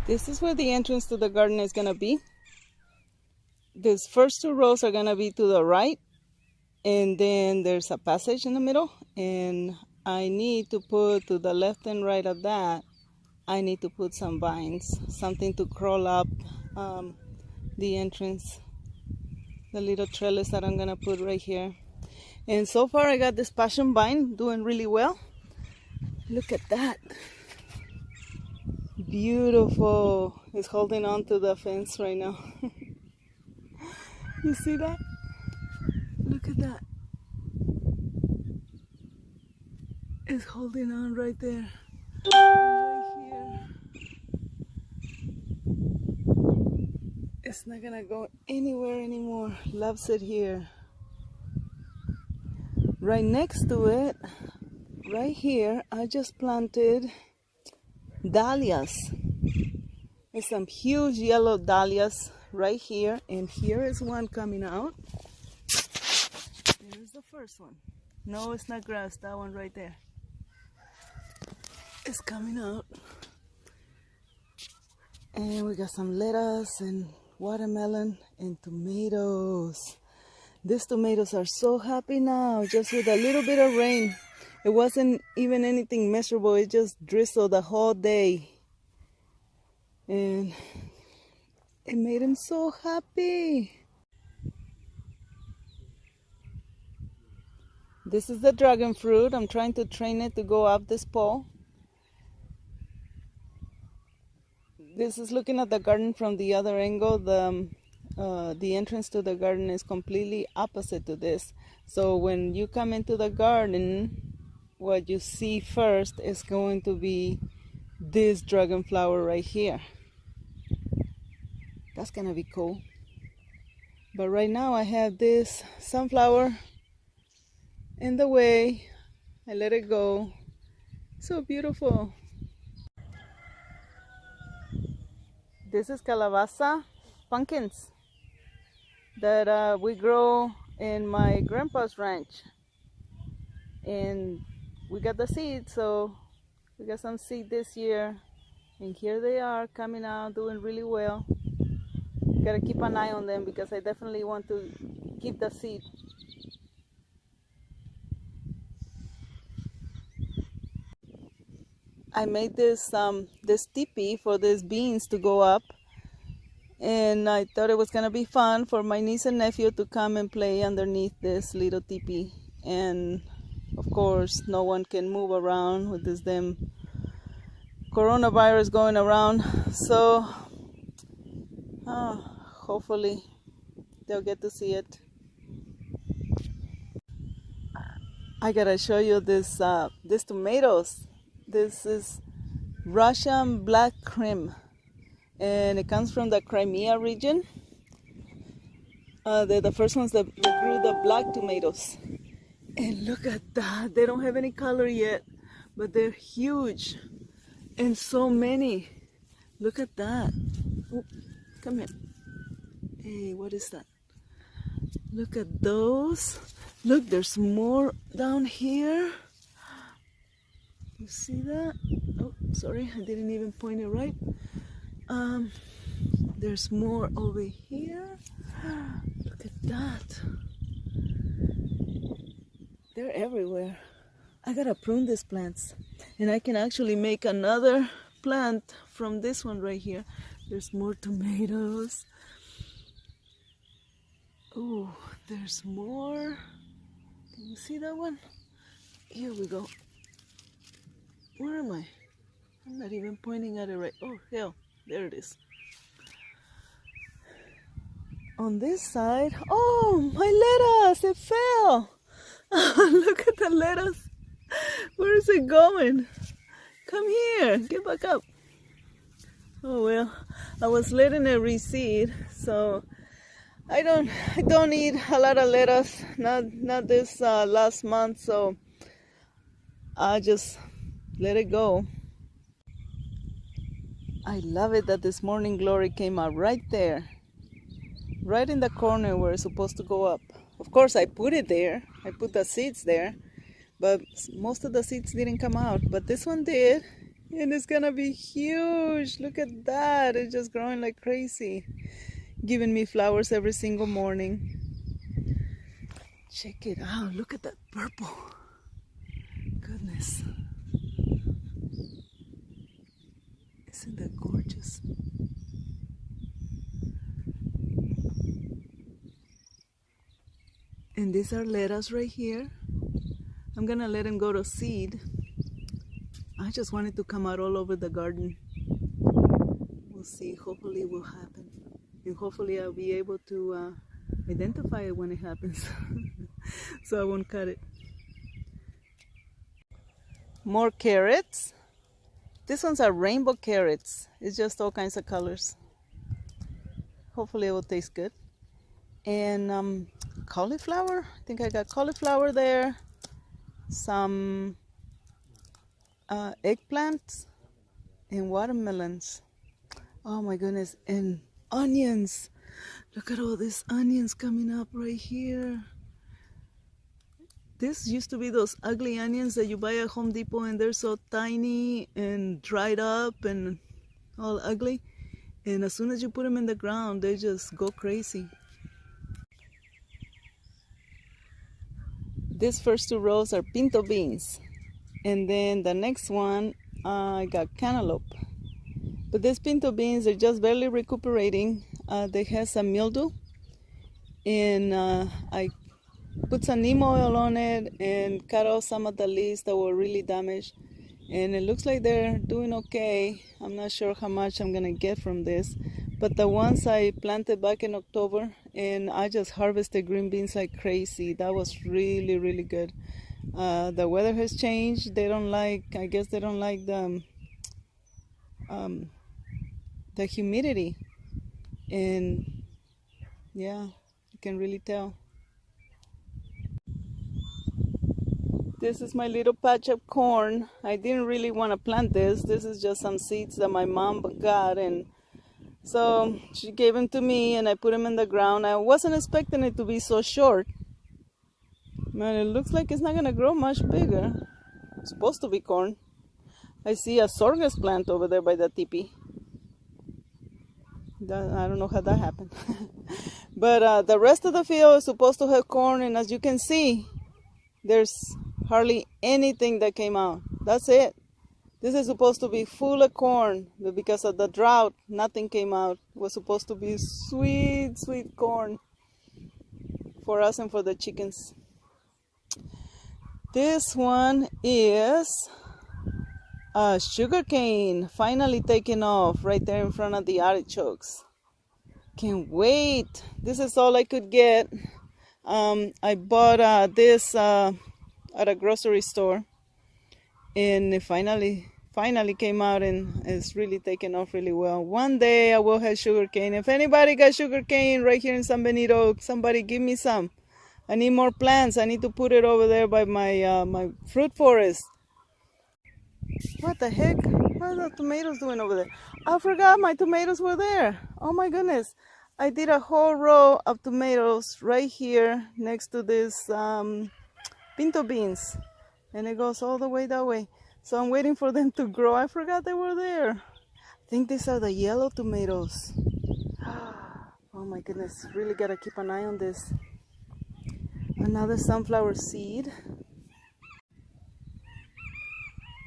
This is where the entrance to the garden is gonna be. These first two rows are gonna be to the right, and then there's a passage in the middle, and I need to put to the left and right of that, I need to put some vines, something to crawl up the entrance, the little trellis that I'm gonna put right here. And so far I got this passion vine doing really well. Look at that. Beautiful. It's holding on to the fence right now. You see that? Look at that. It's holding on right there. Right here. It's not gonna go anywhere anymore. Loves it here. Right next to it, right here, I just planted dahlias. There's some huge yellow dahlias right here, and here is one coming out. There's the first one. No, it's not grass, that one right there. It's coming out. And we got some lettuce and watermelon and tomatoes. These tomatoes are so happy now, just with a little bit of rain. It wasn't even anything measurable, it just drizzled the whole day. And it made him so happy. This is the dragon fruit. I'm trying to train it to go up this pole. This is looking at the garden from the other angle. The entrance to the garden is completely opposite to this. So when you come into the garden, what you see first is going to be this dragon flower right here. That's gonna be cool. But right now I have this sunflower in the way. I let it go. So beautiful. This is calabaza pumpkins that we grow in my grandpa's ranch. And we got the seed, so we got some seed this year. And here they are coming out, doing really well. Gotta keep an eye on them because I definitely want to keep the seed. I made this teepee for these beans to go up, and I thought it was gonna be fun for my niece and nephew to come and play underneath this little teepee. And of course, no one can move around with this damn coronavirus going around. So hopefully they'll get to see it. I gotta show you this these tomatoes. This is Russian black cream, and it comes from the Crimea region. They're the first ones that grew the black tomatoes. And look at that, they don't have any color yet, but they're huge and so many. Look at that. Oh, come here. Hey, what is that? Look at those. Look, there's more down here. You see that? Oh, sorry, I didn't even point it right. There's more over here. Look at that. They're everywhere. I gotta prune these plants, and I can actually make another plant from this one right here. There's more tomatoes. Oh, there's more. Can you see that one? Here we go. Where am I? I'm not even pointing at it right. Oh, hell, there it is. On this side, oh, my lettuce, it fell. Look at the lettuce. Where is it going? Come here, get back up. Oh well, I was letting it reseed, so I don't eat a lot of lettuce, not this last month, so I just let it go. I love it that this morning glory came out right there, right in the corner where it's supposed to go up. Of course, I put it there. I put the seeds there, but most of the seeds didn't come out. But this one did, and it's gonna be huge. Look at that. It's just growing like crazy, giving me flowers every single morning. Check it out. Look at that purple. Goodness. Isn't that gorgeous? And these are lettuce right here. I'm gonna let them go to seed. I just want it to come out all over the garden. We'll see. Hopefully it will happen. And hopefully I'll be able to identify it when it happens. So I won't cut it. More carrots. These ones are rainbow carrots. It's just all kinds of colors. Hopefully it will taste good. And cauliflower. I think I got cauliflower there. Some eggplants and watermelons. Oh my goodness. And onions. Look at all these onions coming up right here. This used to be those ugly onions that you buy at Home Depot, and they're so tiny and dried up and all ugly. And as soon as you put them in the ground, they just go crazy. These first two rows are pinto beans. And then the next one, I got cantaloupe. But these pinto beans are just barely recuperating. They have some mildew. And I put some neem oil on it and cut off some of the leaves that were really damaged. And it looks like they're doing okay. I'm not sure how much I'm gonna get from this. But the ones I planted back in October, and I just harvested green beans like crazy. That was really, really good. The weather has changed. They don't like, I guess they don't like the humidity. And yeah, you can really tell. This is my little patch of corn. I didn't really want to plant this. This is just some seeds that my mom got, and so she gave them to me and I put them in the ground. I wasn't expecting it to be so short. Man, it looks like it's not going to grow much bigger. It's supposed to be corn. I see a sorghum plant over there by the teepee. I don't know how that happened. But the rest of the field is supposed to have corn, and as you can see, there's hardly anything that came out. That's it. This is supposed to be full of corn, but because of the drought, nothing came out. It was supposed to be sweet, sweet corn for us and for the chickens. This one is sugarcane, finally taking off right there in front of the artichokes. Can't wait. This is all I could get. I bought this at a grocery store, and it finally came out, and it's really taken off really well. One day I will have sugarcane. If anybody got sugarcane right here in San Benito, somebody give me some. I need more plants. I need to put it over there by my my fruit forest. What the heck? What are the tomatoes doing over there? I forgot my tomatoes were there. Oh my goodness. I did a whole row of tomatoes right here next to this pinto beans. And it goes all the way that way. So I'm waiting for them to grow. I forgot they were there. I think these are the yellow tomatoes. Oh my goodness. Really gotta keep an eye on this. Another sunflower seed.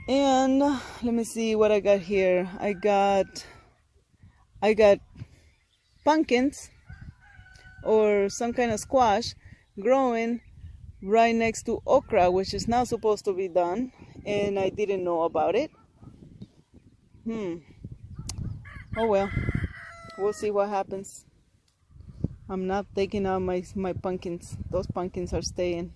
And let me see what I got here. I got pumpkins or some kind of squash growing right next to okra, which is not supposed to be done, and I didn't know about it. Oh well, we'll see what happens. I'm not taking out my pumpkins. Those pumpkins are staying.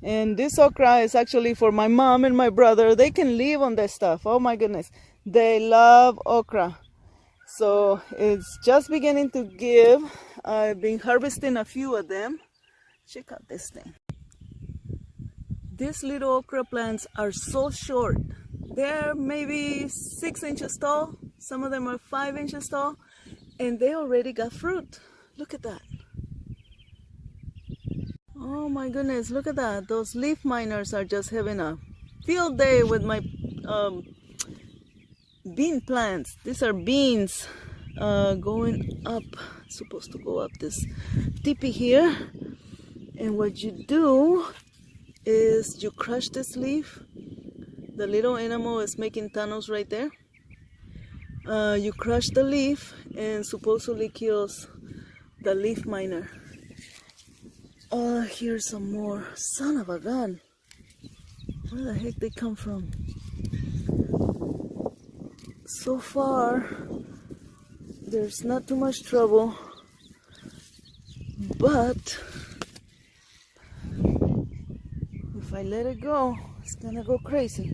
And this okra is actually for my mom and my brother. They can live on that stuff. Oh my goodness. They love okra. So it's just beginning to give. I've been harvesting a few of them. Check out this thing. These little okra plants are so short. They're maybe 6 inches tall. Some of them are 5 inches tall, and they already got fruit. Look at that. Oh my goodness, look at that. Those leaf miners are just having a field day with my bean plants. These are beans going up, supposed to go up this teepee here. And what you do is you crush this leaf. The little animal is making tunnels right there. You crush the leaf and supposedly kills the leaf miner. Here's some more. Son of a gun. Where the heck they come from? So far, there's not too much trouble, but if I let it go, it's gonna go crazy.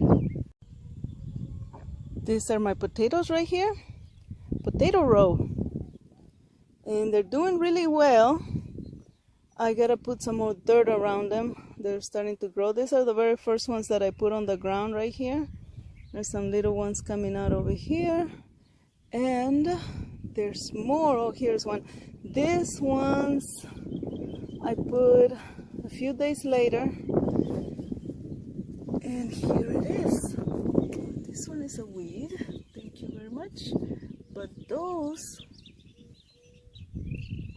These are my potatoes right here. Potato row. And they're doing really well. I gotta put some more dirt around them. They're starting to grow. These are the very first ones that I put on the ground right here. There's some little ones coming out over here. And there's more. Oh, here's one. These ones I put a few days later. And here it is. This one is a weed. Thank you very much. But those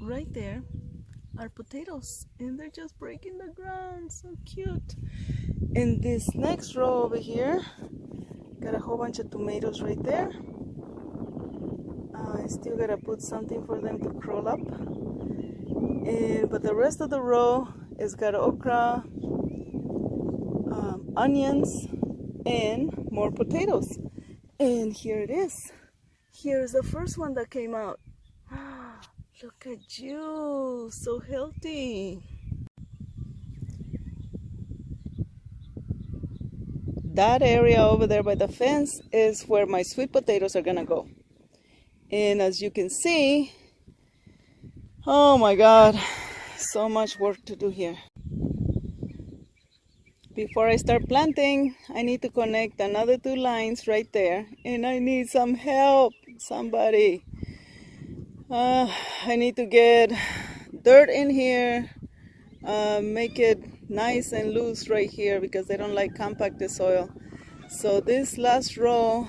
right there are potatoes, and they're just breaking the ground. So cute. And this next row over here, got a whole bunch of tomatoes right there. I still gotta put something for them to crawl up. But the rest of the row is got okra, onions, and more potatoes. And here it is. Here's the first one that came out. Look at you, so healthy. That area over there by the fence is where my sweet potatoes are gonna go. And as you can see, oh my God, so much work to do here. Before I start planting, I need to connect another 2 lines right there, and I need some help, somebody. I need to get dirt in here, make it nice and loose right here because they don't like compacted soil. So this last row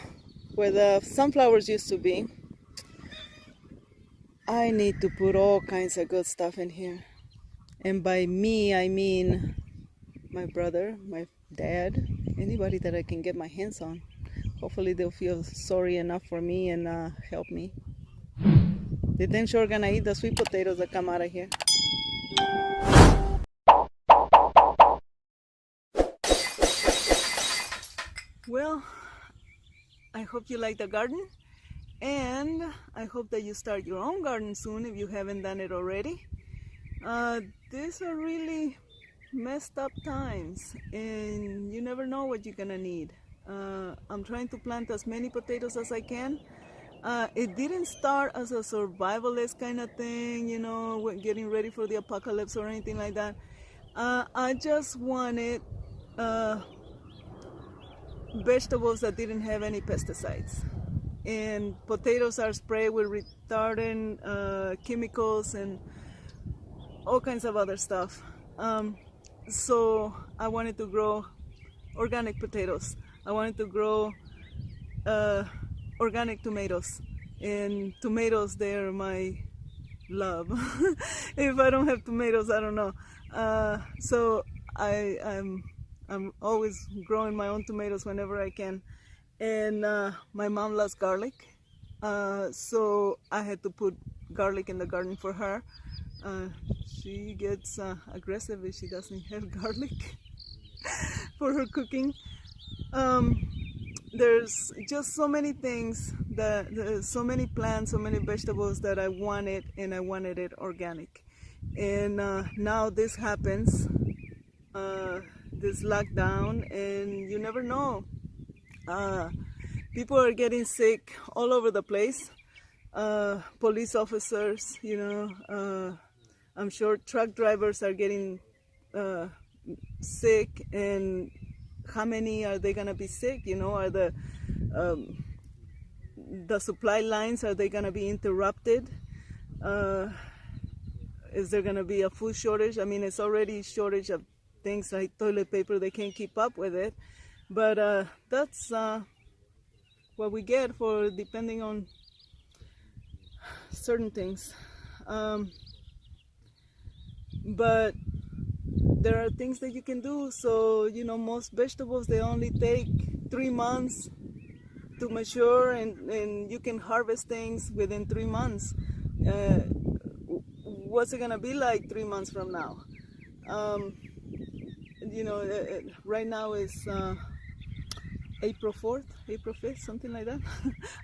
where the sunflowers used to be, I need to put all kinds of good stuff in here. And by me, I mean my brother, my dad, anybody that I can get my hands on. Hopefully they'll feel sorry enough for me and help me. They damn sure gonna eat the sweet potatoes that come out of here. Well, I hope you like the garden, and I hope that you start your own garden soon if you haven't done it already. These are really messed up times, and you never know what you're gonna need. I'm trying to plant as many potatoes as I can. It didn't start as a survivalist kind of thing, you know, getting ready for the apocalypse or anything like that. I just wanted vegetables that didn't have any pesticides. And potatoes are sprayed with retardant chemicals and all kinds of other stuff. So I wanted to grow organic potatoes. I wanted to grow organic tomatoes, and tomatoes, they're my love. If I don't have tomatoes, I don't know. So I'm always growing my own tomatoes whenever I can. And my mom loves garlic, so I had to put garlic in the garden for her. She gets aggressive if she doesn't have garlic for her cooking. There's just so many things, so many plants, so many vegetables that I wanted, and I wanted it organic. And now this happens, this lockdown, and you never know. People are getting sick all over the place. Police officers, you know, I'm sure truck drivers are getting sick, and how many are they gonna be sick? You know, are the supply lines, are they gonna be interrupted? Is there gonna be a food shortage? I mean, it's already shortage of things like toilet paper. They can't keep up with it, but that's what we get for depending on certain things. But there are things that you can do. So, you know, most vegetables, they only take 3 months to mature, and you can harvest things within 3 months. What's it gonna be like 3 months from now? You know, right now is April 4th, April 5th, something like that.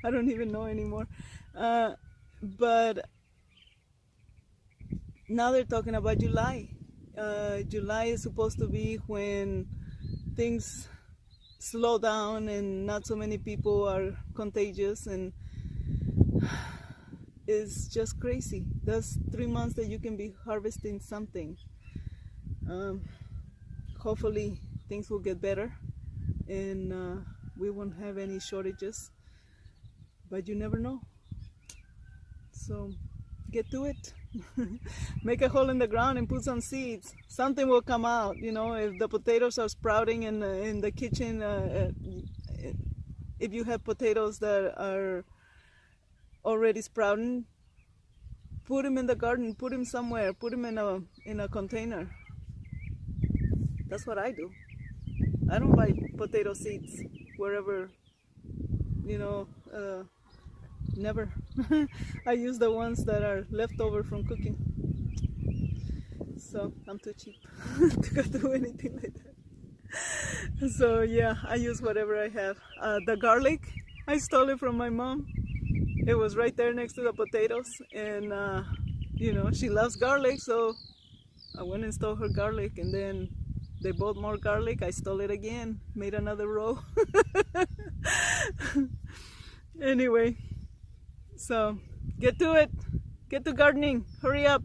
I don't even know anymore. But now they're talking about July. July is supposed to be when things slow down and not so many people are contagious, and it's just crazy. That's 3 months that you can be harvesting something. Hopefully things will get better and we won't have any shortages, but you never know. So get to it. Make a hole in the ground and put some seeds. Something will come out. You know, if the potatoes are sprouting in the kitchen, if you have potatoes that are already sprouting, put them in the garden, put them somewhere, put them in a container. That's what I do. I don't buy potato seeds wherever, you know, never. I use the ones that are left over from cooking. So I'm too cheap to do anything like that. So yeah, I use whatever I have. The garlic, I stole it from my mom. It was right there next to the potatoes, and you know, she loves garlic, so I went and stole her garlic, and then they bought more garlic. I stole it again, made another row. Anyway, so get to it. Get to gardening. Hurry up.